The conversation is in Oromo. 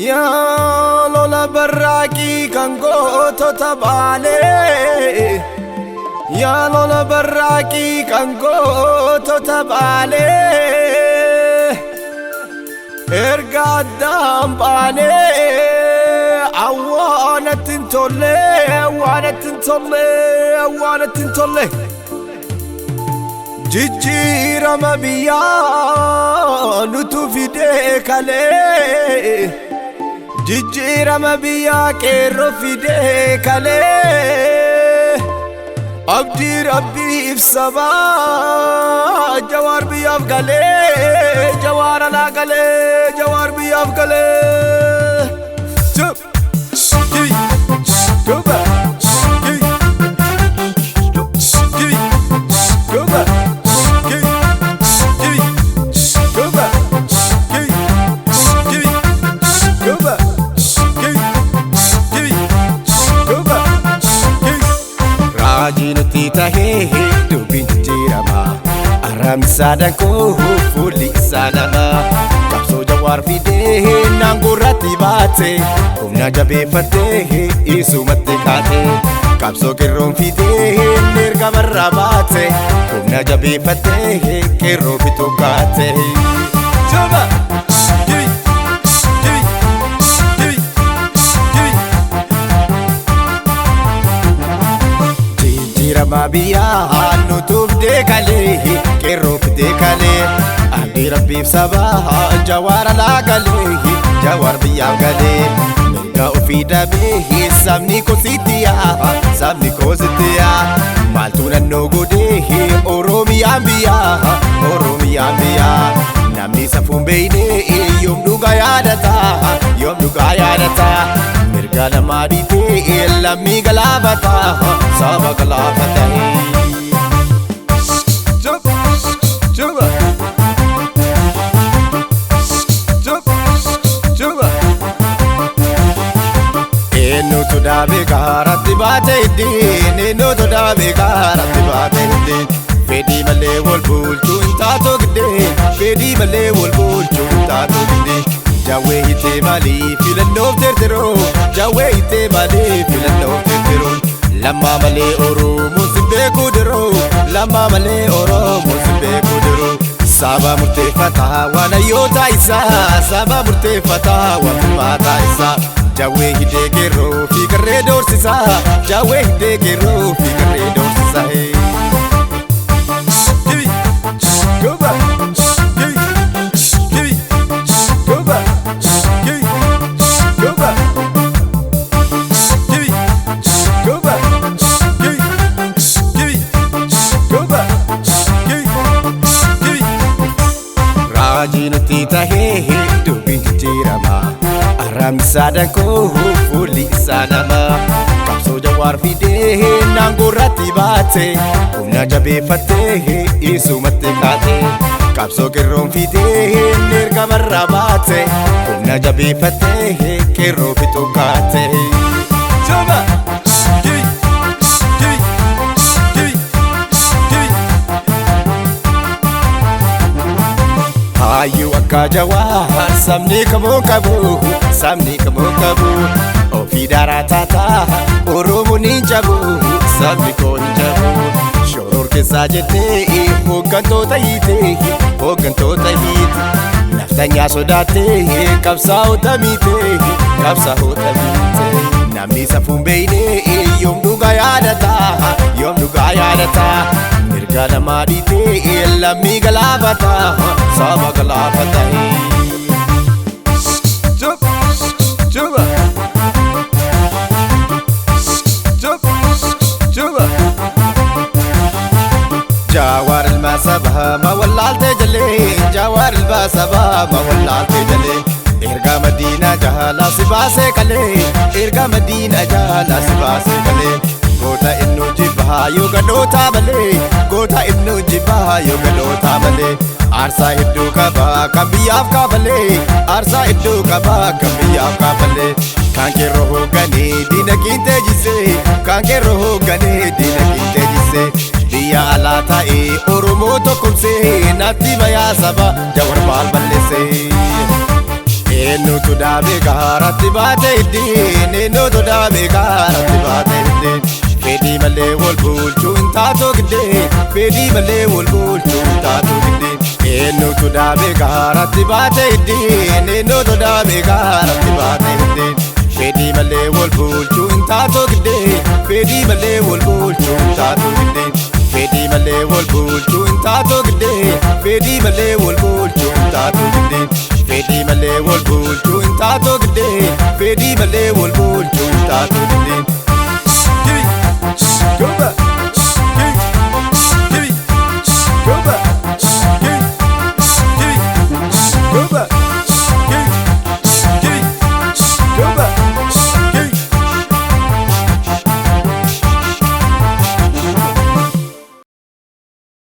يا لولا براقي كانغوتو تبالي يا لولا براقي كانغوتو تبالي ارجع الدم بالي عوانا تنتولي جيجي رما بيا نتو في ديكالي جيجي رما بيا كيرو في ديكالي أبدي ربي إفسابا جوار بيا فقالي جوار لا قالي جوار بيا فقالي شوف شكي شكوبا Rajinuti tahe dubin jirama aram sadan ko fuli sanama kapso jawar fide nangurati bate kumna jabe fate isu matte kate kapso kerron fide nerga barra bate kumna jabe fate kerro fitu kate Jaba Rama biya nutuf dekale kerrof dekale Abdi Rabbi sabah jawar la gale jawar biya gale Merga ufida behi samni ko sitiya Maltuna no godehi Oromiya biya Namni safun beine yom duga yadata Merga lamadite lammi galabata Saba galabata Chup Chupa Chup Chupa Eno to dabe garati bate din Eno to dabe garati bate din Fedi male wol bulchu intato gde Fedi male wol bulchu intato gde Jawe hite mali filanof tertero Jawe hite mali filanof tertero Lama male oromo simbe kudero Lama male oromo simbe kudero Saba murte fata wana yota isa Saba murte fata wana mata isa Jawe hite gero fikare dorsisa Jawe hite gero fikare dorsisa hey Rajinuti tahe dubin jirama aram sadan ko fuli sanama kapso jawar fide nangurati bate kumna jabe fate isu matte kate kapso kerron fide nerga barra bate kumna jabe fate kerro fitu kate Jaba Ayu akka jawar samni kamo kabu Ofi daratata oromo ninjabu samni ko ninjabu Shoror kesa jete hoggantota hite Naftanya sodate qabsaa'ota mite Namni safun beine yom duga yadata Mirga lamadite lammi galabata Saba galabata Chup Chupa Chup Chupa Jawar al-masabah ma wallalta jale Jawar al-basabah ma wallalta jale Erga Madina jahala sibase kale Erga Madina jahala sibase kale Gota ibnu jibha yo gadota bale Gota ibnu jibha yo gadota bale Arsa ibnu kaba kabiyaf kabale Arsa ibnu kaba kabiyaf kabale Kanke roho gane dina kinte jise Kanke roho gane dina kinte jise Diya alata oromo to kumse Nati baya saba jawar bal balle se eenyutu dhaabee gaaratti baate ittiin eenyutu dhaabee gaaratti baate ittiin fedhii malee wal bulchuu hin taatu giddee fedhii malee wal bulchuu hin taatu giddee eenyutu dhaabee gaaratti baate ittiin eenyutu dhaabee gaaratti baate ittiin fedhii malee wal bulchuu hin taatu giddee fedhii malee wal bulchuu hin taatu giddee fedhii malee wal bulchuu hin taatu giddee fedhii malee wal bulchuu hin taatu giddee fedhii malee wal bulchuu hin taatu giddee fedhii malee wal bulchuu hin taatu giddee. Go back.